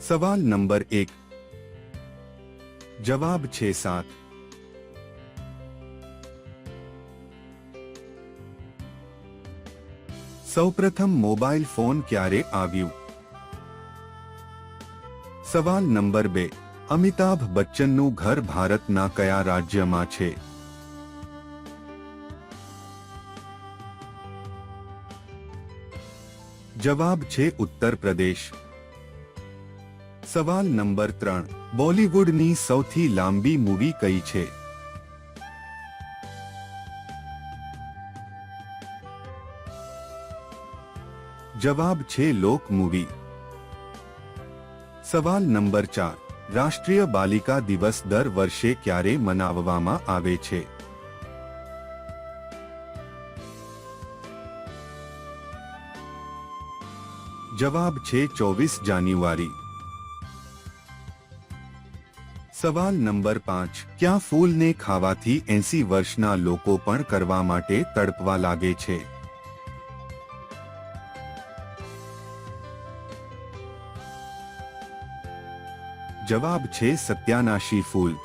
સવાલ નંબર 1. જવાબ છે 7. સૌપ્રથમ મોબાઈલ ફોન ક્યારે આવ્યું? સવાલ નંબર 2. અમિતાભ બચ્ચનનું ઘર ભારતના કયા રાજ્યમાં છે? જવાબ છે ઉત્તર પ્રદેશ. સવાલ નંબર 3. બોલિવૂડની સૌથી લાંબી મૂવી કઈ છે? જવાબ છે લોક મૂવી. સવાલ નંબર 4. રાષ્ટ્રીય બાલિકા દિવસ દર વર્ષે ક્યારે મનાવવામાં આવે છે? જવાબ છે 24 જાન્યુઆરી. સવાલ નંબર 5. ક્યાં ફૂલને ખાવાથી 80 વર્ષના લોકો પણ કરવા માટે તડપવા લાગે છે? જવાબ છે સત્યાનાશી ફૂલ.